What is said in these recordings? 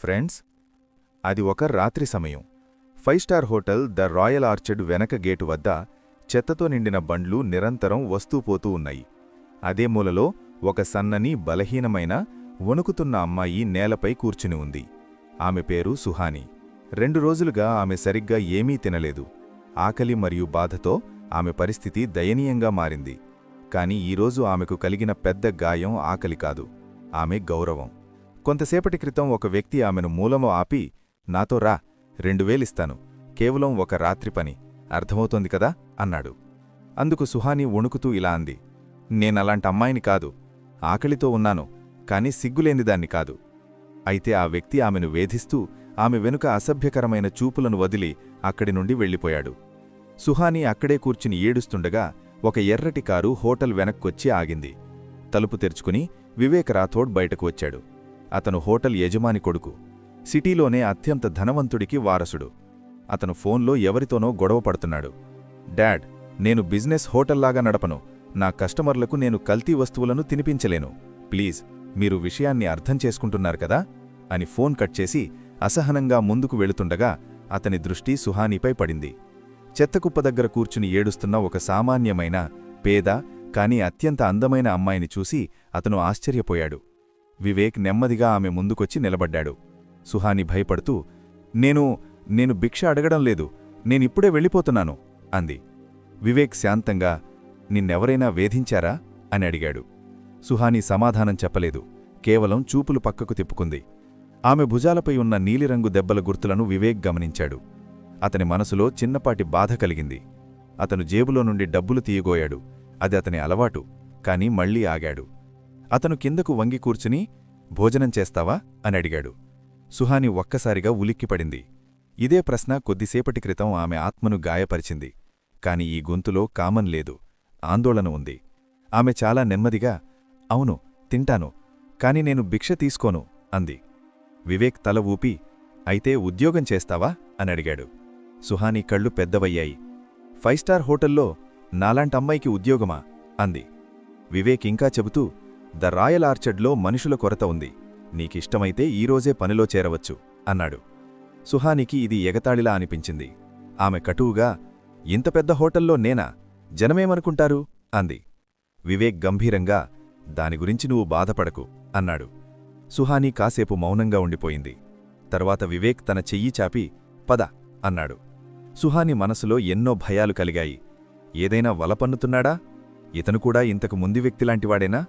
Friends, అది ఒక రాత్రి సమయం. 5 star hotel the royal orchard వెనక గేటు వద్ద చెత్తతో నిండిన బండ్లు నిరంతరం వస్తూపోతూ ఉన్నాయి. అదే మూలలో ఒక సన్నని బలహీనమైన వణుకుతున్న అమ్మాయి నేలపై కూర్చుని ఉంది. ఆమె పేరు సుహాని. 2 రోజులుగా ఆమె సరిగ్గా ఏమీ తినలేదు. ఆకలి మరియు బాధతో ఆమె పరిస్థితి దయనీయంగా మారింది. కాని ఈరోజు ఆమెకు కలిగిన పెద్ద గాయం ఆకలి కాదు, ఆమె గౌరవం. కొంతసేపటి క్రితం ఒక వ్యక్తి ఆమెను మూలము ఆపి, నాతో రా, 2000 ఇస్తాను, కేవలం ఒక రాత్రి పని, అర్థమవుతోంది కదా అన్నాడు. అందుకు సుహాని వణుకుతూ ఇలా అంది, నేనలాంటి అమ్మాయిని కాదు, ఆకలితో ఉన్నాను, కాని సిగ్గులేనిదాన్ని కాదు. అయితే ఆ వ్యక్తి ఆమెను వేధిస్తూ ఆమె వెనుక అసభ్యకరమైన చూపులను వదిలి అక్కడి నుండి వెళ్ళిపోయాడు. సుహాని అక్కడే కూర్చుని ఏడుస్తుండగా ఒక ఎర్రటి కారు హోటల్ వెనక్కొచ్చి ఆగింది. తలుపు తెరుచుకుని వివేక్ రాథోడ్ బయటకు వచ్చాడు. అతను హోటల్ యజమాని కొడుకు, సిటీలోనే అత్యంత ధనవంతుడికి వారసుడు. అతను ఫోన్లో ఎవరితోనో గొడవ పడుతున్నాడు. డాడ్, నేను బిజినెస్ హోటల్లాగా నడపను, నా కస్టమర్లకు నేను కల్తీ వస్తువులను తినిపించలేను, ప్లీజ్ మీరు విషయాన్ని అర్థం చేసుకుంటున్నారు కదా అని ఫోన్ కట్ చేసి అసహనంగా ముందుకు వెళుతుండగా అతని దృష్టి సుహానీపై పడింది. చెత్తకుప్ప దగ్గర కూర్చుని ఏడుస్తున్న ఒక సామాన్యమైన, పేద కాని అత్యంత అందమైన అమ్మాయిని చూసి అతను ఆశ్చర్యపోయాడు. వివేక్ నెమ్మదిగా ఆమె ముందుకొచ్చి నిలబడ్డాడు. సుహాని భయపడుతూ, నేను భిక్ష అడగడం లేదు, నేనిప్పుడే వెళ్ళిపోతున్నాను అంది. వివేక్ శాంతంగా, నిన్నెవరైనా వేధించారా అని అడిగాడు. సుహాని సమాధానం చెప్పలేదు, కేవలం చూపులు పక్కకు తిప్పుకుంది. ఆమె భుజాలపై ఉన్న నీలిరంగు దెబ్బల గుర్తులను వివేక్ గమనించాడు. అతని మనసులో చిన్నపాటి బాధ కలిగింది. అతను జేబులో నుండి డబ్బులు తీయగోయాడు. అది అతని అలవాటు, కాని మళ్లీ ఆగాడు. అతను కిందకు వంగి కూర్చుని, భోజనం చేస్తావా అని అడిగాడు. సుహాని ఒక్కసారిగా ఉలిక్కిపడింది. ఇదే ప్రశ్న కొద్దిసేపటి క్రితం ఆమె ఆత్మను గాయపరిచింది. కాని ఈ గొంతులో కామన్ లేదు, ఆందోళన ఉంది. ఆమె చాలా నెమ్మదిగా, అవును తింటాను, కాని నేను భిక్ష తీసుకోను అంది. వివేక్ తల ఊపి, అయితే ఉద్యోగం చేస్తావా అని అడిగాడు. సుహాని కళ్ళు పెద్దవయ్యాయి. 5 స్టార్ హోటల్లో నాలాంటమ్మాయికి ఉద్యోగమా అంది. వివేక్ ఇంకా చెబుతూ, ద రాయల్ ఆర్చర్డ్లో మనుషుల కొరత ఉంది, నీకిష్టమైతే ఈరోజే పనిలో చేరవచ్చు అన్నాడు. సుహానికి ఇది ఎగతాళిలా అనిపించింది. ఆమె కటువుగా, ఇంత పెద్ద హోటల్లో నేనా, జనమేమనుకుంటారు అంది. వివేక్ గంభీరంగా, దాని గురించి నువ్వు బాధపడకు అన్నాడు. సుహాని కాసేపు మౌనంగా ఉండిపోయింది. తర్వాత వివేక్ తన చెయ్యి చాపి, పద అన్నాడు. సుహాని మనసులో ఎన్నో భయాలు కలిగాయి. ఏదైనా వలపన్నుతున్నాడా? ఇతను కూడా ఇంతకు ముందు వ్యక్తిలాంటివాడేనా?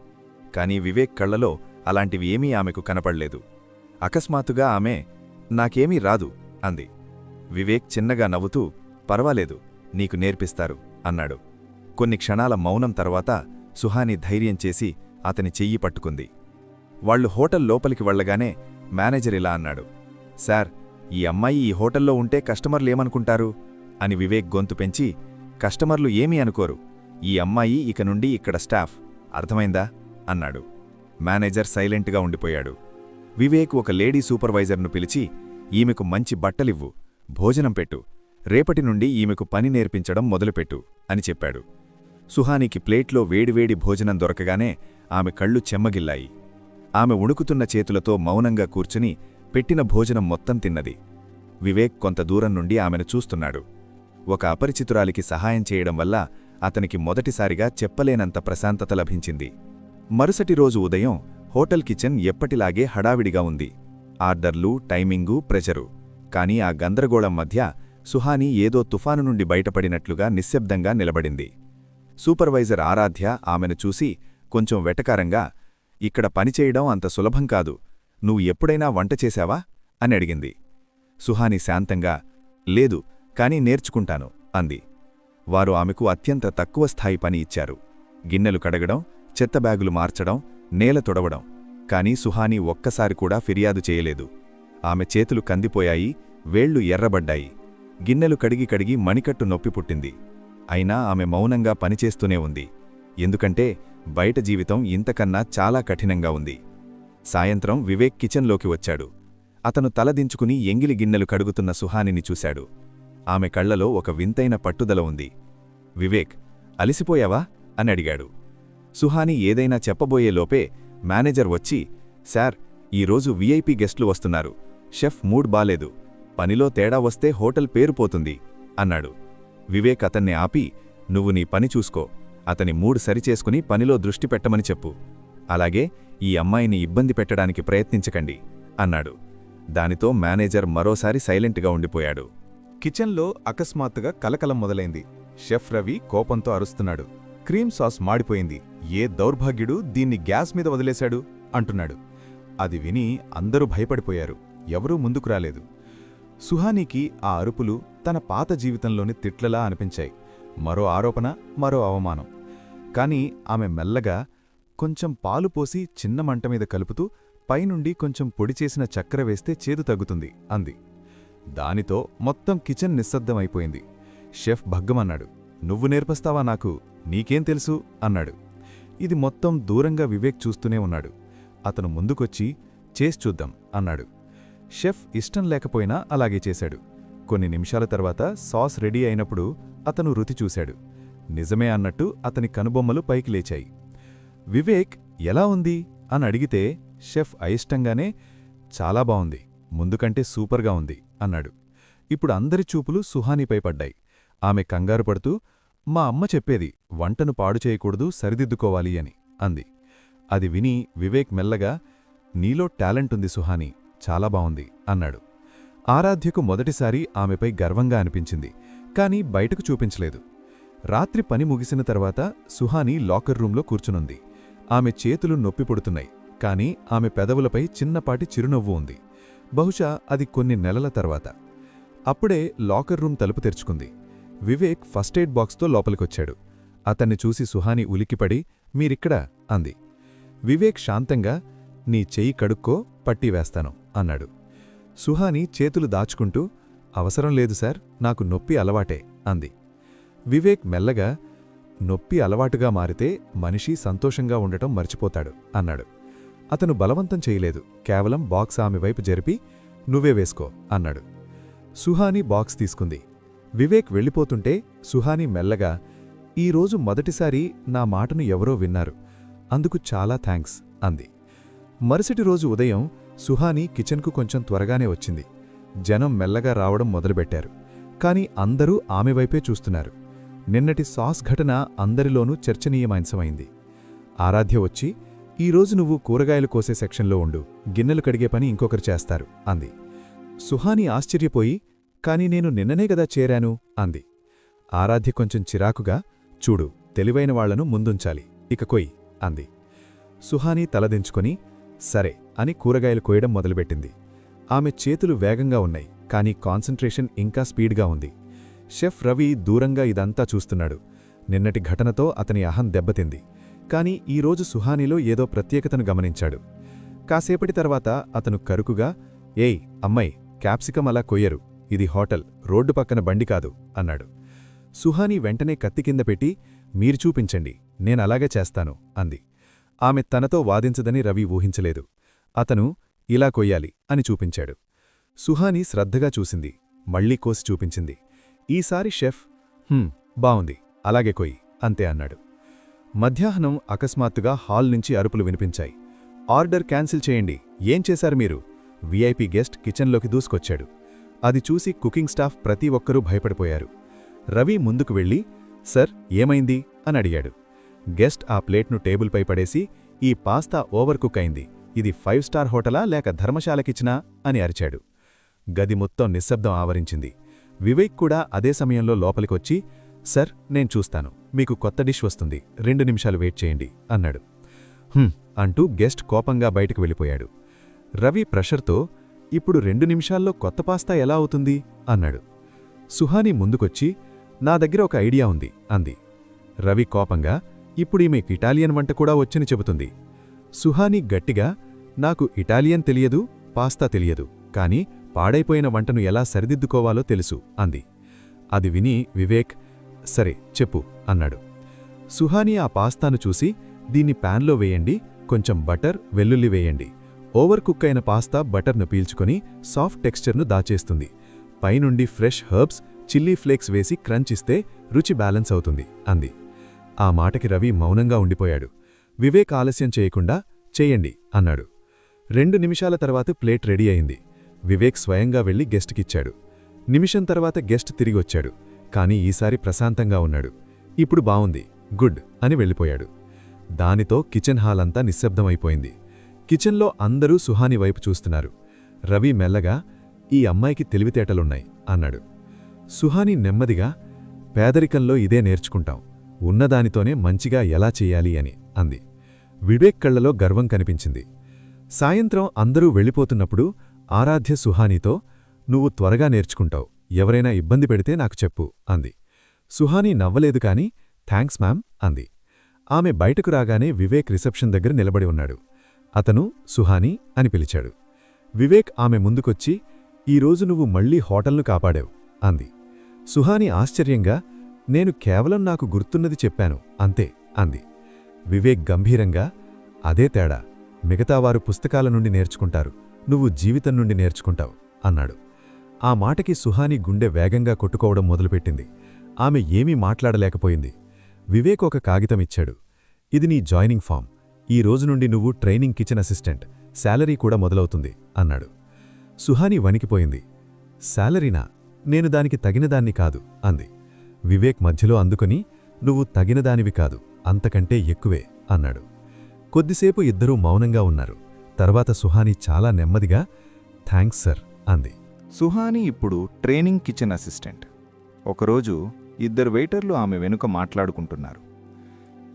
కాని వివేక్ కళ్లలో అలాంటివి ఏమీ ఆమెకు కనపడలేదు. అకస్మాత్తుగా ఆమె, నాకేమీ రాదు అంది. వివేక్ చిన్నగా నవ్వుతూ, పర్వాలేదు, నీకు నేర్పిస్తారు అన్నాడు. కొన్ని క్షణాల మౌనం తర్వాత సుహాని ధైర్యం చేసి అతని చెయ్యి పట్టుకుంది. వాళ్లు హోటల్ లోపలికి వెళ్లగానే మేనేజర్ ఇలా అన్నాడు, సార్, ఈ అమ్మాయి ఈ హోటల్లో ఉంటే కస్టమర్లేమనుకుంటారు అని వివేక్ గొంతు పెంచి, కస్టమర్లు ఏమీ అనుకోరు, ఈ అమ్మాయి ఇక నుండి ఇక్కడ స్టాఫ్, అర్థమైందా అన్నాడు. మేనేజర్ సైలెంట్గా ఉండిపోయాడు. వివేక్ ఒక లేడీ సూపర్వైజర్ను పిలిచి, ఈమెకు మంచి బట్టలివ్వు, భోజనం పెట్టు, రేపటి నుండి ఈమెకు పని నేర్పించడం మొదలుపెట్టు అని చెప్పాడు. సుహానికి ప్లేట్లో వేడివేడి భోజనం దొరకగానే ఆమె కళ్ళు చెమ్మగిల్లాయి. ఆమె ఉణుకుతున్న చేతులతో మౌనంగా కూర్చుని పెట్టిన భోజనం మొత్తం తిన్నది. వివేక్ కొంత దూరం నుండి ఆమెను చూస్తున్నాడు. ఒక అపరిచితురాలికి సహాయం చేయడం వల్ల అతనికి మొదటిసారిగా చెప్పలేనంత ప్రశాంతత లభించింది. మరుసటి రోజు ఉదయం హోటల్ కిచెన్ ఎప్పటిలాగే హడావిడిగా ఉంది. ఆర్డర్లు, టైమింగు, ప్రెజరు. కాని ఆ గందరగోళం మధ్య సుహాని ఏదో తుఫాను నుండి బయటపడినట్లుగా నిశ్శబ్దంగా నిలబడింది. సూపర్వైజర్ ఆరాధ్య ఆమెను చూసి కొంచెం వెటకారంగా, ఇక్కడ పనిచేయడం అంత సులభం కాదు, నువ్వు ఎప్పుడైనా వంట చేశావా అని అడిగింది. సుహాని శాంతంగా, లేదు, కాని నేర్చుకుంటాను అంది. వారు ఆమెకు అత్యంత తక్కువ స్థాయి పని ఇచ్చారు. గిన్నెలు కడగడం, చెత్త బ్యాగులు మార్చడం, నేల తొడవడం. కాని సుహాని ఒక్కసారి కూడా ఫిర్యాదు చేయలేదు. ఆమె చేతులు కందిపోయాయి, వేళ్లు ఎర్రబడ్డాయి. గిన్నెలు కడిగి కడిగి మణికట్టు నొప్పి పుట్టింది. అయినా ఆమె మౌనంగా పనిచేస్తూనే ఉంది. ఎందుకంటే బయట జీవితం ఇంతకన్నా చాలా కఠినంగా ఉంది. సాయంత్రం వివేక్ కిచెన్లోకి వచ్చాడు. అతను తలదించుకుని ఎంగిలి గిన్నెలు కడుగుతున్న సుహానిని చూశాడు. ఆమె కళ్లలో ఒక వింతైన పట్టుదల ఉంది. వివేక్, అలిసిపోయావా అని అడిగాడు. సుహాని ఏదైనా చెప్పబోయేలోపే మేనేజర్ వచ్చి, సార్, ఈరోజు వీఐపీ గెస్ట్లు వస్తున్నారు, షెఫ్ మూడ్ బాలేదు. పనిలో తేడా వస్తే హోటల్ పేరు పోతుంది అన్నాడు. వివేక్ అతన్ని ఆపి, నువ్వు నీ పని చూసుకో, అతని మూడ్ సరిచేసుకుని పనిలో దృష్టి పెట్టమని చెప్పు. అలాగే ఈ అమ్మాయిని ఇబ్బంది పెట్టడానికి ప్రయత్నించకండి అన్నాడు. దానితో మేనేజర్ మరోసారి సైలెంట్గా ఉండిపోయాడు. కిచెన్లో అకస్మాత్తుగా కలకలం మొదలైంది. షెఫ్ రవి కోపంతో అరుస్తున్నాడు. క్రీమ్ సాస్ మాడిపోయింది, ఏ దౌర్భాగ్యుడు దీన్ని గ్యాస్ మీద వదిలేశాడు అంటున్నాడు. అది విని అందరూ భయపడిపోయారు. ఎవరూ ముందుకు రాలేదు. సుహానీకి ఆ అరుపులు తన పాత జీవితంలోని తిట్లలా అనిపించాయి. మరో ఆరోపణ, మరో అవమానం. కాని ఆమె మెల్లగా కొంచెం పాలు పోసి చిన్న మంటమీద కలుపుతూ పైనుండి కొంచెం పొడిచేసిన చక్కెర వేస్తే చేదు తగ్గుతుంది అంది. దానితో మొత్తం కిచెన్ నిశ్శబ్దమైపోయింది. షెఫ్ భగ్గమన్నాడు, నువ్వు నేర్పస్తావా నాకు, నీకేం తెలుసు అన్నాడు. ఇది మొత్తం దూరంగా వివేక్ చూస్తూనే ఉన్నాడు. అతను ముందుకొచ్చి చేసి చూద్దాం అన్నాడు. షెఫ్ ఇష్టం లేకపోయినా అలాగే చేశాడు. కొన్ని నిమిషాల తర్వాత సాస్ రెడీ అయినప్పుడు అతను రుచి చూశాడు. నిజమే అన్నట్టు అతని కనుబొమ్మలు పైకి లేచాయి. వివేక్ ఎలా ఉంది అని అడిగితే షెఫ్ అయిష్టంగానే చాలా బావుంది, ముందుకంటే సూపర్గా ఉంది అన్నాడు. ఇప్పుడు అందరి చూపులు సుహానీపై పడ్డాయి. ఆమె కంగారు పడుతూ, మా అమ్మ చెప్పేది వంటను పాడు చేయకూడదు, సరిదిద్దుకోవాలి అని అంది. అది విని వివేక్ మెల్లగా, నీలో టాలెంటుంది సుహానీ, చాలా బావుంది అన్నాడు. ఆరాధ్యకు మొదటిసారి ఆమెపై గర్వంగా అనిపించింది, కాని బయటకు చూపించలేదు. రాత్రి పని ముగిసిన తర్వాత సుహానీ లాకర్ రూంలో కూర్చునుంది. ఆమె చేతులు నొప్పి పుడుతున్నాయి, కాని ఆమె పెదవులపై చిన్నపాటి చిరునవ్వు ఉంది. బహుశా అది కొన్ని నెలల తర్వాత. అప్పుడే లాకర్ రూమ్ తలుపు తెరుచుకుంది. వివేక్ ఫస్ట్ ఎయిడ్ బాక్స్తో లోపలికొచ్చాడు. అతన్ని చూసి సుహానీ ఉలిక్కిపడి, మీరిక్కడా అంది. వివేక్ శాంతంగా, నీ చెయ్యి కడుక్కో, పట్టీ వేస్తాను అన్నాడు. సుహానీ చేతులు దాచుకుంటూ, అవసరం లేదు సార్, నాకు నొప్పి అలవాటే అంది. వివేక్ మెల్లగా, నొప్పి అలవాటుగా మారితే మనిషి సంతోషంగా ఉండటం మర్చిపోతాడు అన్నాడు. అతను బలవంతం చేయలేదు, కేవలం బాక్స్ ఆమె వైపు జరిపి, నువ్వే వేసుకో అన్నాడు. సుహానీ బాక్స్ తీసుకుంది. వివేక్ వెళ్ళిపోతుంటే సుహానీ మెల్లగా, ఈరోజు మొదటిసారి నా మాటను ఎవరో విన్నారు, అందుకు చాలా థాంక్స్ అంది. మరుసటి రోజు ఉదయం సుహానీ కిచెన్కు కొంచెం త్వరగానే వచ్చింది. జనం మెల్లగా రావడం మొదలుపెట్టారు. కాని అందరూ ఆమె వైపే చూస్తున్నారు. నిన్నటి సాస్ ఘటన అందరిలోనూ చర్చనీయమాంశమైంది. ఆరాధ్య వచ్చి, ఈరోజు నువ్వు కూరగాయలు కోసే సెక్షన్లో ఉండు, గిన్నెలు కడిగే పని ఇంకొకరు చేస్తారు అంది. సుహానీ ఆశ్చర్యపోయి, కాని నేను నిన్ననే గదా చేరాను అంది. ఆరాధ్య కొంచెం చిరాకుగా, చూడు, తెలివైన వాళ్లను ముందుంచాలి, ఇక కొయ్ అంది. సుహానీ తలదించుకొని, సరే అని కూరగాయలు కోయడం మొదలుపెట్టింది. ఆమె చేతులు వేగంగా ఉన్నాయి, కాని కాన్సంట్రేషన్ ఇంకా స్పీడ్గా ఉంది. షెఫ్ రవి దూరంగా ఇదంతా చూస్తున్నాడు. నిన్నటి ఘటనతో అతని అహం దెబ్బతింది. కాని ఈరోజు సుహానీలో ఏదో ప్రత్యేకతను గమనించాడు. కాసేపటి తర్వాత అతను కరుకుగా, ఏయ్ అమ్మాయి, క్యాప్సికం అలా కొయ్యరు, ఇది హోటల్, రోడ్డు పక్కన బండి కాదు అన్నాడు. సుహానీ వెంటనే కత్తి కింద పెట్టి, మీరు చూపించండి, నేనలాగే చేస్తాను అంది. ఆమె తనతో వాదించదని రవి ఊహించలేదు. అతను, ఇలా కొయ్యాలి అని చూపించాడు. సుహానీ శ్రద్ధగా చూసింది, మళ్లీ కోసి చూపించింది. ఈసారి షెఫ్, బావుంది, అలాగే కొయ్యి అంతే అన్నాడు. మధ్యాహ్నం అకస్మాత్తుగా హాల్ నుంచి అరుపులు వినిపించాయి. ఆర్డర్ క్యాన్సిల్ చేయండి, ఏం చేశారు మీరు? వీఐపీ గెస్ట్ కిచెన్లోకి దూసుకొచ్చాడు. అది చూసి కుకింగ్ స్టాఫ్ ప్రతి ఒక్కరూ భయపడిపోయారు. రవి ముందుకు వెళ్ళి, సర్ ఏమైంది అని అడిగాడు. గెస్ట్ ఆ ప్లేట్ను టేబుల్పై పడేసి, ఈ పాస్తా ఓవర్ కుక్ అయింది, ఇది 5 స్టార్ హోటలా లేక ధర్మశాలకిచ్చినా అని అరిచాడు. గది మొత్తం నిశ్శబ్దం ఆవరించింది. వివేక్ కూడా అదే సమయంలో లోపలికొచ్చి, సర్ నేను చూస్తాను, మీకు కొత్త డిష్ వస్తుంది, 2 నిమిషాలు వెయిట్ చేయండి అన్నాడు. అంటూ గెస్ట్ కోపంగా బయటకు వెళ్ళిపోయాడు. రవి ప్రెషర్తో, ఇప్పుడు 2 నిమిషాల్లో కొత్త పాస్తా ఎలా అవుతుంది అన్నాడు. సుహానీ ముందుకొచ్చి, నా దగ్గర ఒక ఐడియా ఉంది అంది. రవి కోపంగా, ఇప్పుడు ఈమెకు ఇటాలియన్ వంట కూడా వచ్చని చెబుతుంది. సుహానీ గట్టిగా, నాకు ఇటాలియన్ తెలియదు, పాస్తా తెలియదు, కాని పాడైపోయిన వంటను ఎలా సరిదిద్దుకోవాలో తెలుసు అంది. అది విని వివేక్, సరే చెప్పు అన్నాడు. సుహానీ ఆ పాస్తాను చూసి, దీన్ని ప్యాన్లో వేయండి, కొంచెం బటర్, వెల్లుల్లి వేయండి. ఓవర్ కుక్ అయిన పాస్తా బటర్ను పీల్చుకొని సాఫ్ట్ టెక్స్చర్ను దాచేస్తుంది. పైనుండి ఫ్రెష్ హర్బ్స్, చిల్లీ ఫ్లేక్స్ వేసి క్రంచ్ ఇస్తే రుచి బ్యాలెన్స్ అవుతుంది అంది. ఆ మాటకి రవి మౌనంగా ఉండిపోయాడు. వివేక్ ఆలస్యం చేయకుండా, చేయండి అన్నాడు. 2 నిమిషాల తర్వాత ప్లేట్ రెడీ అయింది. వివేక్ స్వయంగా వెళ్లి గెస్ట్కిచ్చాడు. నిమిషం తర్వాత గెస్ట్ తిరిగొచ్చాడు. కాని ఈసారి ప్రశాంతంగా ఉన్నాడు. ఇప్పుడు బావుంది, గుడ్ అని వెళ్ళిపోయాడు. దానితో కిచెన్ హాల్ అంతా నిశ్శబ్దమైపోయింది. కిచెన్లో అందరూ సుహాని వైపు చూస్తున్నారు. రవి మెల్లగా, ఈ అమ్మాయికి తెలివితేటలున్నాయి అన్నాడు. సుహాని నెమ్మదిగా, పేదరికంలో ఇదే నేర్చుకుంటాం, ఉన్నదానితోనే మంచిగా ఎలా చెయ్యాలి అని అంది. వివేక్ కళ్లలో గర్వం కనిపించింది. సాయంత్రం అందరూ వెళ్ళిపోతున్నప్పుడు ఆరాధ్య సుహానీతో, నువ్వు త్వరగా నేర్చుకుంటావు, ఎవరైనా ఇబ్బంది పెడితే నాకు చెప్పు అంది. సుహానీ నవ్వలేదు కాని థాంక్స్ మ్యామ్ అంది. ఆమె బయటకు రాగానే వివేక్ రిసెప్షన్ దగ్గర నిలబడి ఉన్నాడు. అతను సుహానీ అని పిలిచాడు. వివేక్ ఆమె ముందుకొచ్చి, ఈరోజు నువ్వు మళ్లీ హోటల్ను కాపాడావు అంది. సుహానీ ఆశ్చర్యంగా, నేను కేవలం నాకు గుర్తున్నది చెప్పాను అంతే అంది. వివేక్ గంభీరంగా, అదే తేడా, మిగతావారు పుస్తకాల నుండి నేర్చుకుంటారు, నువ్వు జీవితం నుండి నేర్చుకుంటావు అన్నాడు. ఆ మాటకి సుహానీ గుండె వేగంగా కొట్టుకోవడం మొదలుపెట్టింది. ఆమె ఏమీ మాట్లాడలేకపోయింది. వివేక్ ఒక కాగితమిచ్చాడు. ఇది నీ జాయినింగ్ ఫామ్, ఈ రోజు నుండి నువ్వు ట్రైనింగ్ కిచెన్ అసిస్టెంట్, శాలరీ కూడా మొదలవుతుంది అన్నాడు. సుహానీ వణికిపోయింది. శాలరీనా? నేను దానికి తగినదాన్ని కాదు అంది. వివేక్ మధ్యలో అందుకొని, నువ్వు తగినదానివి కాదు, అంతకంటే ఎక్కువే అన్నాడు. కొద్దిసేపు ఇద్దరూ మౌనంగా ఉన్నారు. తర్వాత సుహానీ చాలా నెమ్మదిగా, థాంక్స్ సర్ అంది. సుహానీ ఇప్పుడు ట్రైనింగ్ కిచెన్ అసిస్టెంట్. ఒకరోజు ఇద్దరు వెయిటర్లు ఆమె వెనుక మాట్లాడుకుంటున్నారు.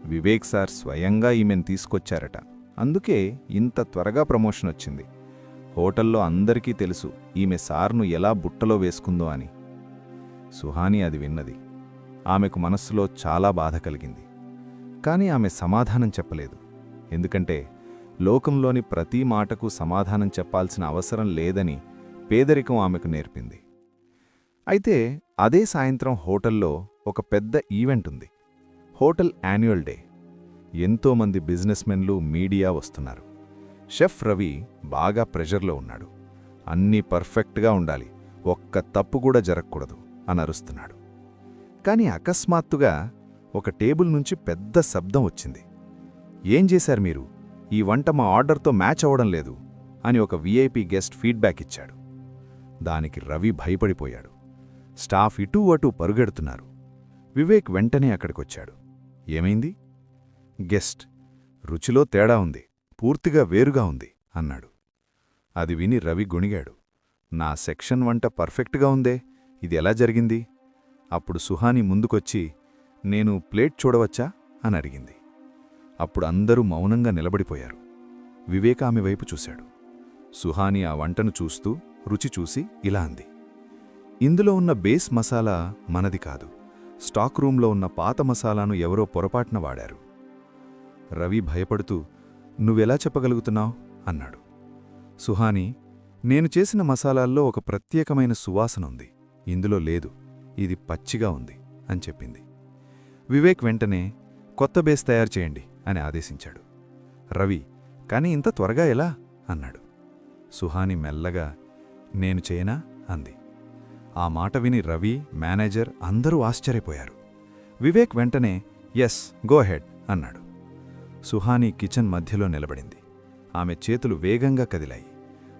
వివేక్ సార్ స్వయంగా ఈమెను తీసుకొచ్చారట, అందుకే ఇంత త్వరగా ప్రమోషన్ వచ్చింది. హోటల్లో అందరికీ తెలుసు ఈమె సార్ను ఎలా బుట్టలో వేసుకుందో అని. సుహానీ అది విన్నది. ఆమెకు మనస్సులో చాలా బాధ కలిగింది. కాని ఆమె సమాధానం చెప్పలేదు. ఎందుకంటే లోకంలోని ప్రతి మాటకు సమాధానం చెప్పాల్సిన అవసరం లేదని పేదరికం ఆమెకు నేర్పింది. అయితే అదే సాయంత్రం హోటల్లో ఒక పెద్ద ఈవెంట్ ఉంది. Hotel annual day. ఎంతోమంది బిజినెస్మెన్లు, మీడియా వస్తున్నారు. షెఫ్ రవి బాగా ప్రెషర్లో ఉన్నాడు. అన్నీ పర్ఫెక్ట్గా ఉండాలి, ఒక్క తప్పు కూడా జరగకూడదు అని అరుస్తున్నాడు. కాని అకస్మాత్తుగా ఒక టేబుల్ నుంచి పెద్ద శబ్దం వచ్చింది. ఏం చేశారు మీరు? ఈ వంట మా ఆర్డర్తో మ్యాచ్ అవ్వడం లేదు అని ఒక వీఐపీ గెస్ట్ ఫీడ్బ్యాక్ ఇచ్చాడు. దానికి రవి భయపడిపోయాడు. స్టాఫ్ ఇటూ అటూ పరుగెడుతున్నారు. వివేక్ వెంటనే అక్కడికొచ్చాడు. ఏమైంది? గెస్ట్, రుచిలో తేడా ఉంది, పూర్తిగా వేరుగా ఉంది అన్నాడు. అది విని రవి గొణిగాడు. నా సెక్షన్ వంట పర్ఫెక్ట్గా ఉందే, ఇది ఎలా జరిగింది? అప్పుడు సుహానీ ముందుకొచ్చి, నేను ప్లేట్ చూడవచ్చా అని అడిగింది. అప్పుడు అందరూ మౌనంగా నిలబడిపోయారు. వివేక్ ఆమె వైపు చూశాడు. సుహానీ ఆ వంటను చూస్తూ రుచి చూసి ఇలా అంది, ఇందులో ఉన్న బేస్ మసాలా మనది కాదు, స్టాక్ రూంలో ఉన్న పాత మసాలాను ఎవరో పొరపాటున వాడారు. రవి భయపడుతూ, నువ్వెలా చెప్పగలుగుతున్నావు అన్నాడు. సుహానీ, నేను చేసిన మసాలాల్లో ఒక ప్రత్యేకమైన సువాసనుంది, ఇందులో లేదు, ఇది పచ్చిగా ఉంది అని చెప్పింది. వివేక్ వెంటనే, కొత్త బేస్ తయారు చేయండి అని ఆదేశించాడు. రవి, కాని ఇంత త్వరగా ఎలా అన్నాడు. సుహానీ మెల్లగా, నేను చేయనా అంది. ఆ మాట విని రవి, మేనేజర్ అందరూ ఆశ్చర్యపోయారు. వివేక్ వెంటనే, ఎస్, గో హెడ్ అన్నాడు. సుహానీ కిచెన్ మధ్యలో నిలబడింది. ఆమె చేతులు వేగంగా కదిలాయి.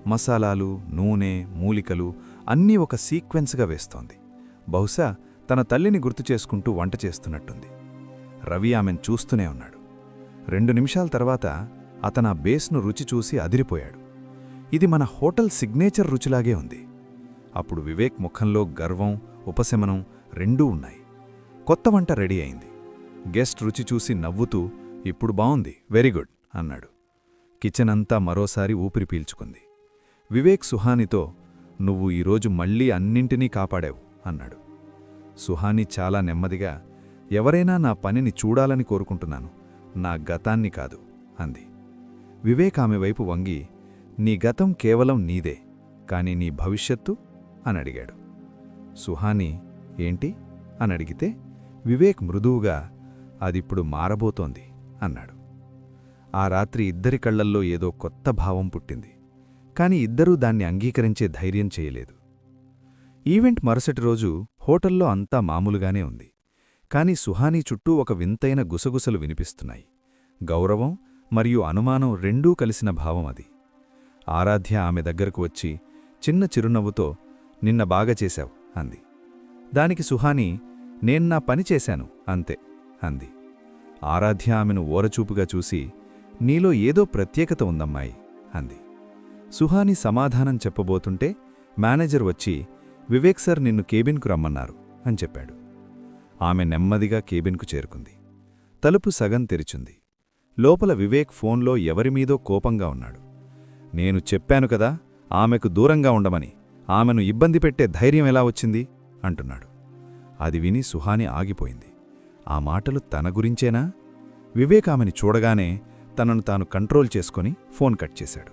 మసాలాలు, నూనె, మూలికలు అన్నీ ఒక సీక్వెన్స్గా వేస్తోంది. బహుశా తన తల్లిని గుర్తు చేసుకుంటూ వంట చేస్తున్నట్టుంది. రవి ఆమెను చూస్తూనే ఉన్నాడు. 2 నిమిషాల తర్వాత అతను ఆ బేస్ను రుచి చూసి అదిరిపోయాడు. ఇది మన హోటల్ సిగ్నేచర్ రుచిలాగే ఉంది. అప్పుడు వివేక్ ముఖంలో గర్వం, ఉపశమనం రెండూ ఉన్నాయి. కొత్త వంట రెడీ అయింది. గెస్ట్ రుచి చూసి నవ్వుతూ, ఇప్పుడు బావుంది, వెరీ గుడ్ అన్నాడు. కిచెన్ అంతా మరోసారి ఊపిరి పీల్చుకుంది. వివేక్ సుహానీతో, నువ్వు ఈరోజు మళ్లీ అన్నింటినీ కాపాడావు అన్నాడు. సుహానీ చాలా నెమ్మదిగా, ఎవరైనా నా పనిని చూడాలని కోరుకుంటున్నాను, నా గతాన్ని కాదు అంది. వివేక్ ఆమె వైపు వంగి, నీ గతం కేవలం నీదే, కాని నీ భవిష్యత్తు అని అడిగాడు. సుహానీ, ఏంటి అని అడిగితే వివేక్ మృదువుగా, అదిప్పుడు మారబోతోంది అన్నాడు. ఆ రాత్రి ఇద్దరి కళ్లల్లో ఏదో కొత్త భావం పుట్టింది. కాని ఇద్దరూ దాన్ని అంగీకరించే ధైర్యం చేయలేదు. ఈవెంట్ మరుసటి రోజు హోటల్లో అంతా మామూలుగానే ఉంది. కాని సుహానీ చుట్టూ ఒక వింతైన గుసగుసలు వినిపిస్తున్నాయి. గౌరవం మరియు అనుమానం రెండూ కలిసిన భావం అది. ఆరాధ్య ఆమె దగ్గరకు వచ్చి, చిన్న చిరునవ్వుతో నిన్న బాగా చేశావు అంది. దానికి సుహాని నేను నా పని చేశాను అంతే అంది. ఆరాధ్య ఆమెను ఓరచూపుగా చూసి నీలో ఏదో ప్రత్యేకత ఉందమ్మాయి అంది. సుహాని సమాధానం చెప్పబోతుంటే మేనేజర్ వచ్చి వివేక్ సార్ నిన్ను కేబిన్కు రమ్మన్నారు అని చెప్పాడు. ఆమె నెమ్మదిగా కేబిన్కు చేరుకుంది. తలుపు సగం తెరిచుంది. లోపల వివేక్ ఫోన్లో ఎవరిమీదో కోపంగా ఉన్నాడు. నేను చెప్పాను కదా ఆమెకు దూరంగా ఉండమని, ఆమెను ఇబ్బంది పెట్టే ధైర్యం ఎలా వచ్చింది అంటున్నాడు. అది విని సుహాని ఆగిపోయింది. ఆ మాటలు తన గురించేనా? వివేక్ ఆమెని చూడగానే తనను తాను కంట్రోల్ చేసుకుని ఫోన్ కట్ చేశాడు.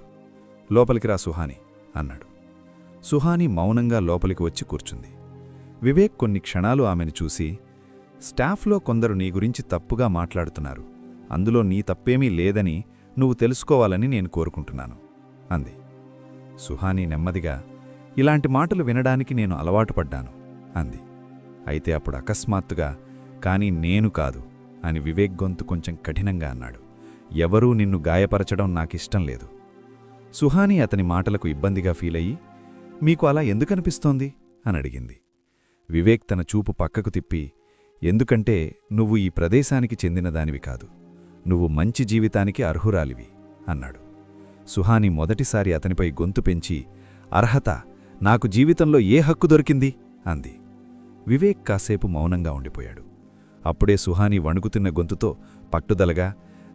లోపలికి రా సుహాని అన్నాడు. సుహాని మౌనంగా లోపలికి వచ్చి కూర్చుంది. వివేక్ కొన్ని క్షణాలు ఆమెను చూసి స్టాఫ్లో కొందరు నీ గురించి తప్పుగా మాట్లాడుతున్నారు, అందులో నీ తప్పేమీ లేదని నువ్వు తెలుసుకోవాలని నేను కోరుకుంటున్నాను అంది. సుహాని నెమ్మదిగా ఇలాంటి మాటలు వినడానికి నేను అలవాటు పడ్డాను అంది. అయితే అప్పుడు అకస్మాత్తుగా కానీ నేను కాదు అని వివేక్ గొంతు కొంచెం కఠినంగా అన్నాడు. ఎవరూ నిన్ను గాయపరచడం నాకిష్టం లేదు. సుహాని అతని మాటలకు ఇబ్బందిగా ఫీలయ్యి మీకు అలా ఎందుకనిపిస్తోంది అని అడిగింది. వివేక్ తన చూపు పక్కకు తిప్పి ఎందుకంటే నువ్వు ఈ ప్రదేశానికి చెందినదానివి కాదు, నువ్వు మంచి జీవితానికి అర్హురాలివి అన్నాడు. సుహాని మొదటిసారి అతనిపై గొంతు పెంచి అర్హత నాకు జీవితంలో ఏ హక్కు దొరికింది అంది. వివేక్ కాసేపు మౌనంగా ఉండిపోయాడు. అప్పుడే సుహాని వణుకుతున్న గొంతుతో పట్టుదలగా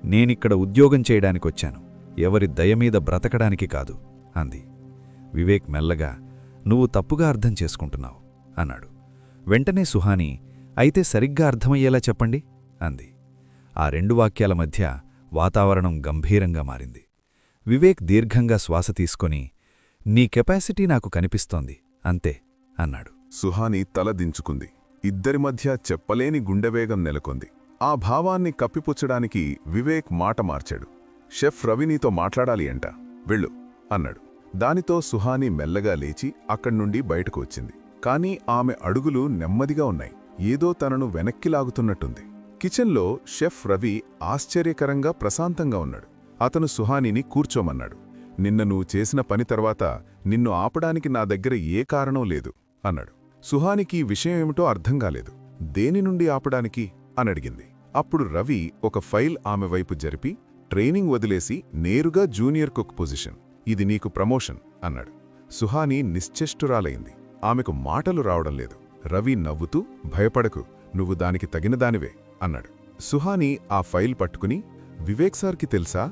నేనిక్కడ ఉద్యోగం చేయడానికొచ్చాను, ఎవరి దయమీద బ్రతకడానికి కాదు అంది. వివేక్ మెల్లగా నువ్వు తప్పుగా అర్థం చేసుకుంటున్నావు అన్నాడు. వెంటనే సుహాని అయితే సరిగ్గా అర్థమయ్యేలా చెప్పండి అంది. ఆ రెండు వాక్యాల మధ్య వాతావరణం గంభీరంగా మారింది. వివేక్ దీర్ఘంగా శ్వాస తీసుకొని నీ కెపాసిటీ నాకు కనిపిస్తోంది అంతే అన్నాడు. సుహాని తల దించుకుంది. ఇద్దరి మధ్య చెప్పలేని గుండెవేగం నెలకొంది. ఆ భావాన్ని కప్పిపుచ్చడానికి వివేక్ మాట మార్చాడు. షెఫ్ రవి నీతో మాట్లాడాలి అంట, వెళ్ళు అన్నాడు. దానితో సుహాని మెల్లగా లేచి అక్కడ్నుండి బయటకు వచ్చింది. కాని ఆమె అడుగులు నెమ్మదిగా ఉన్నాయి. ఏదో తనను వెనక్కి లాగుతున్నట్టుంది. కిచెన్లో షెఫ్ రవి ఆశ్చర్యకరంగా ప్రశాంతంగా ఉన్నాడు. అతను సుహానిని కూర్చోమన్నాడు. నిన్న నువ్వు చేసిన పని తర్వాత నిన్ను ఆపడానికి నా దగ్గర ఏ కారణం లేదు అన్నాడు. సుహానికి విషయమేమిటో అర్థం కాలేదు. దేని నుండి ఆపడానికి అనడిగింది. అప్పుడు రవి ఒక ఫైల్ ఆమె వైపు జరిపి ట్రైనింగ్ వదిలేసి నేరుగా జూనియర్ కుక్ పొజిషన్, ఇది నీకు ప్రమోషన్ అన్నాడు. సుహాని నిశ్చేష్టురాలైంది. ఆమెకు మాటలు రావడం లేదు. రవి నవ్వుతూ భయపడకు, నువ్వు దానికి తగినదానివే అన్నాడు. సుహాని ఆ ఫైల్ పట్టుకుని వివేక్ సార్కి తెలుసా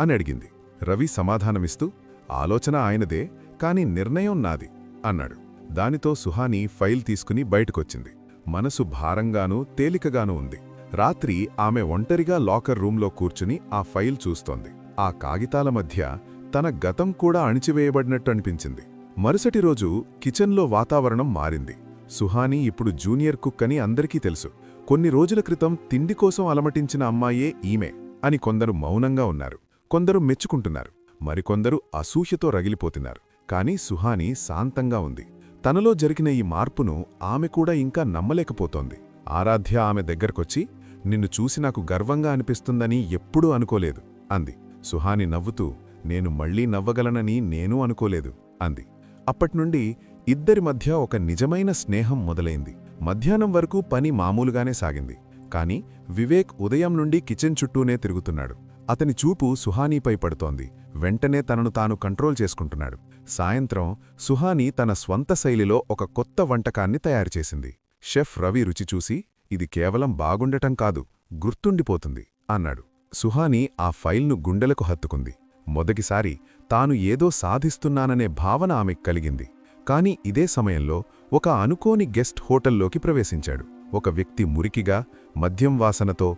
అని అడిగింది. రవి సమాధానమిస్తూ ఆలోచన ఆయనదే, కాని నిర్ణయం నాది అన్నాడు. దానితో సుహాని ఫైల్ తీసుకుని బయటకొచ్చింది. మనసు భారంగానూ తేలికగానూ ఉంది. రాత్రి ఆమె ఒంటరిగా లాకర్ రూంలో కూర్చుని ఆ ఫైల్ చూస్తోంది. ఆ కాగితాల మధ్య తన గతం కూడా అణిచివేయబడినట్టు అనిపించింది. మరుసటి రోజు కిచెన్లో వాతావరణం మారింది. సుహాని ఇప్పుడు జూనియర్ కుక్ అని అందరికీ తెలుసు. కొన్ని రోజుల క్రితం తిండి కోసం అలమటించిన అమ్మాయే ఈమె అని కొందరు మౌనంగా ఉన్నారు. కొందరు మెచ్చుకుంటున్నారు, మరికొందరు అసూయతో రగిలిపోతున్నారు. కాని సుహాని శాంతంగా ఉంది. తనలో జరిగిన ఈ మార్పును ఆమె కూడా ఇంకా నమ్మలేకపోతోంది. ఆరాధ్య ఆమె దగ్గరకొచ్చి నిన్ను చూసి నాకు గర్వంగా అనిపిస్తుందని ఎప్పుడూ అనుకోలేదు అంది. సుహాని నవ్వుతూ నేను మళ్లీ నవ్వగలనని నేనూ అనుకోలేదు అంది. అప్పట్నుండి ఇద్దరి మధ్య ఒక నిజమైన స్నేహం మొదలైంది. మధ్యాహ్నం వరకు పని మామూలుగానే సాగింది. కాని వివేక్ ఉదయం నుండి కిచెన్ చుట్టూనే తిరుగుతున్నాడు. అతని చూపు సుహానీపై పడుతోంది. వెంటనే తనను తాను కంట్రోల్ చేసుకుంటున్నాడు. సాయంత్రం సుహాని తన స్వంత శైలిలో ఒక కొత్త వంటకాన్ని తయారుచేసింది. షెఫ్ రవి రుచి చూసి ఇది కేవలం బాగుండటం కాదు, గుర్తుండిపోతుంది అన్నాడు. సుహాని ఆ ఫైల్ను గుండెలకు హత్తుకుంది. మొదటిసారి తాను ఏదో సాధిస్తున్నాననే భావన ఆమెకు కలిగింది. కాని ఇదే సమయంలో ఒక అనుకోని గెస్ట్ హోటల్లోకి ప్రవేశించాడు. ఒక వ్యక్తి మురికిగా, మద్యం వాసనతో,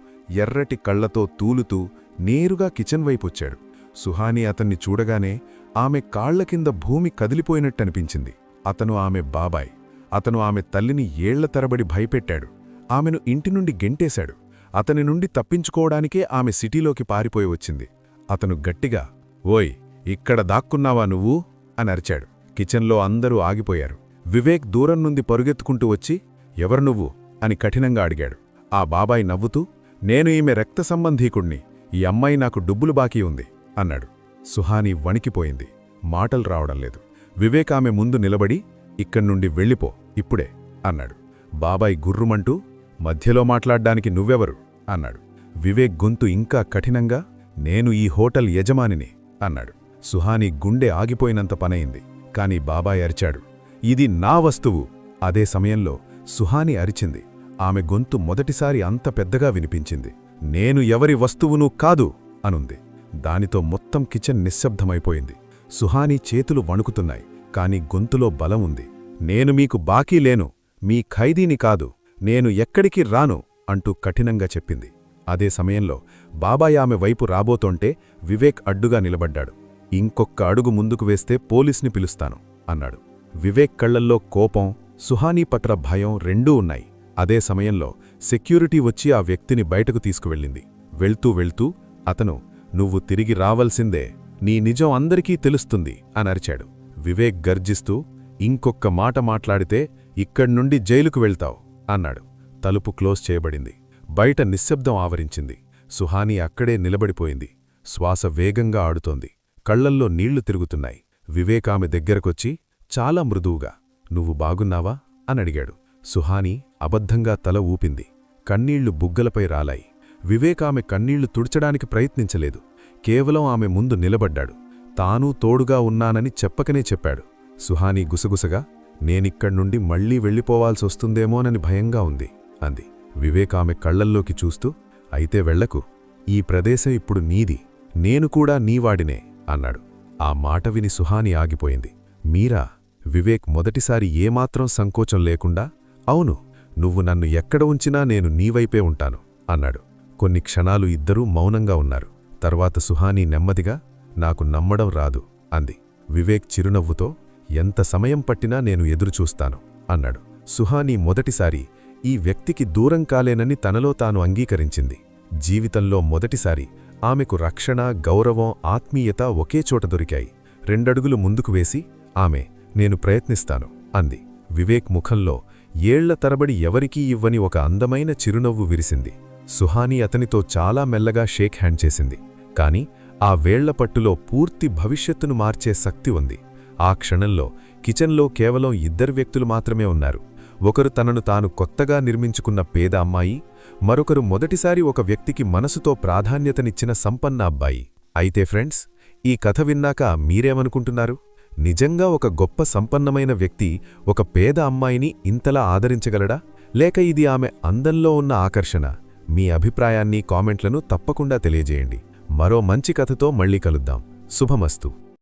ఎర్రటి కళ్లతో తూలుతూ నేరుగా కిచెన్ వైపొచ్చాడు. సుహాని అతన్ని చూడగానే ఆమె కాళ్ల కింద భూమి కదిలిపోయినట్టనిపించింది. అతను ఆమె బాబాయ్. అతను ఆమె తల్లిని ఏళ్ల తరబడి భయపెట్టాడు. ఆమెను ఇంటి నుండి గెంటేశాడు. అతని నుండి తప్పించుకోవడానికే ఆమె సిటీలోకి పారిపోయి వచ్చింది. అతను గట్టిగా ఓయ్, ఇక్కడ దాక్కున్నావా నువ్వు అని అరిచాడు. కిచెన్లో అందరూ ఆగిపోయారు. వివేక్ దూరం నుండి పరుగెత్తుకుంటూ వచ్చి ఎవరు నువ్వు అని కఠినంగా అడిగాడు. ఆ బాబాయ్ నవ్వుతూ నేను ఈమె రక్త సంబంధీకుణ్ణి, ఈ అమ్మాయి నాకు డబ్బులు బాకీ ఉంది అన్నాడు. సుహాని వణికిపోయింది. మాటలు రావడం లేదు. వివేక్ ఆమె ముందు నిలబడి, ఇక్కడ్నుండి వెళ్ళిపో ఇప్పుడే అన్నాడు. బాబాయ్ గుర్రుమంటూ, మధ్యలో మాట్లాడ్డానికి నువ్వెవరు అన్నాడు. వివేక్ గొంతు ఇంకా కఠినంగా, నేను ఈ హోటల్ యజమానిని అన్నాడు. సుహాని గుండె ఆగిపోయినంత పనయింది. కాని బాబాయ్ అరిచాడు, ఇది నా వస్తువు. అదే సమయంలో సుహాని అరిచింది. ఆమె గొంతు మొదటిసారి అంత పెద్దగా వినిపించింది. నేను ఎవరి వస్తువునూ కాదు అనుంది. దానితో మొత్తం కిచెన్ నిశ్శబ్దమైపోయింది. సుహాని చేతులు వణుకుతున్నాయి, కాని గొంతులో బలం ఉంది. నేను మీకు బాకీ లేను, మీ ఖైదీని కాదు, నేను ఎక్కడికి రాను అంటూ కఠినంగా చెప్పింది. అదే సమయంలో బాబాయ్ ఆమె వైపు రాబోతోంటే వివేక్ అడ్డుగా నిలబడ్డాడు. ఇంకొక్క అడుగు ముందుకు వేస్తే పోలీస్ని పిలుస్తాను అన్నాడు. వివేక్ కళ్లల్లో కోపం, సుహానీ పట్ల భయం రెండూ ఉన్నాయి. అదే సమయంలో సెక్యూరిటీ వచ్చి ఆ వ్యక్తిని బయటకు తీసుకువెళ్ళింది. వెళ్తూ వెళ్తూ అతను, నువ్వు తిరిగి రావలసిందే, నీ నిజం అందరికీ తెలుస్తుంది అనరిచాడు. వివేక్ గర్జిస్తూ, ఇంకొక్క మాట మాట్లాడితే ఇక్కడ్నుండి జైలుకు వెళ్తావు అన్నాడు. తలుపు క్లోజ్ చేయబడింది. బయట నిశ్శబ్దం ఆవరించింది. సుహాని అక్కడే నిలబడిపోయింది. శ్వాస వేగంగా ఆడుతోంది. కళ్లల్లో నీళ్లు తిరుగుతున్నాయి. వివేక్ ఆమె దగ్గరకొచ్చి చాలా మృదువుగా, నువ్వు బాగున్నావా అనడిగాడు. సుహాని అబద్ధంగా తల ఊపింది. కన్నీళ్లు బుగ్గలపై రాలాయి. వివేక్ ఆమె కన్నీళ్లు తుడ్చడానికి ప్రయత్నించలేదు. కేవలం ఆమె ముందు నిలబడ్డాడు. తానూ తోడుగా ఉన్నానని చెప్పకనే చెప్పాడు. సుహాని గుసగుసగా, నేనిక్కడ్నుండి మళ్లీ వెళ్ళిపోవాల్సొస్తుందేమోనని భయంగా ఉంది అంది. వివేక్ ఆమె కళ్లల్లోకి చూస్తూ, అయితే వెళ్లకు, ఈ ప్రదేశం ఇప్పుడు నీది, నేను కూడా నీవాడినే అన్నాడు. ఆ మాట విని సుహాని ఆగిపోయింది. మీరా? వివేక్ మొదటిసారి ఏమాత్రం సంకోచం లేకుండా, అవును, నువ్వు నన్ను ఎక్కడ ఉంచినా నేను నీవైపే ఉంటాను అన్నాడు. కొన్ని క్షణాలు ఇద్దరూ మౌనంగా ఉన్నారు. తర్వాత సుహాని నెమ్మదిగా, నాకు నమ్మడం రాదు అంది. వివేక్ చిరునవ్వుతో, ఎంత సమయం పట్టినా నేను ఎదురుచూస్తాను అన్నాడు. సుహాని మొదటిసారి ఈ వ్యక్తికి దూరం కాలేనని తనలో తాను అంగీకరించింది. జీవితంలో మొదటిసారి ఆమెకు రక్షణ, గౌరవం, ఆత్మీయత ఒకే చోట దొరికాయి. 2 అడుగులు ముందుకు వేసి ఆమె, నేను ప్రయత్నిస్తాను అంది. వివేక్ ముఖంలో ఏళ్ల తరబడి ఎవరికీ ఇవ్వని ఒక అందమైన చిరునవ్వు విరిసింది. సుహాని అతనితో చాలా మెల్లగా షేక్ హ్యాండ్ చేసింది. కాని ఆ వేళ్ల పట్టులో పూర్తి భవిష్యత్తును మార్చే శక్తి ఉంది. ఆ క్షణంలో కిచెన్లో కేవలం 2 వ్యక్తులు మాత్రమే ఉన్నారు. ఒకరు తనను తాను కొత్తగా నిర్మించుకున్న పేద అమ్మాయి, మరొకరు మొదటిసారి ఒక వ్యక్తికి మనసుతో ప్రాధాన్యతనిచ్చిన సంపన్న అబ్బాయి. అయితే ఫ్రెండ్స్, ఈ కథ విన్నాక మీరేమనుకుంటున్నారు? నిజంగా ఒక గొప్ప సంపన్నమైన వ్యక్తి ఒక పేద అమ్మాయిని ఇంతలా ఆదరించగలడా? లేక ఇది ఆమె అందంలో ఉన్న ఆకర్షణ? మీ అభిప్రాయాన్ని, కామెంట్లను తప్పకుండా తెలియజేయండి. మరో మంచి కథతో మళ్ళీ కలుద్దాం. శుభమస్తు.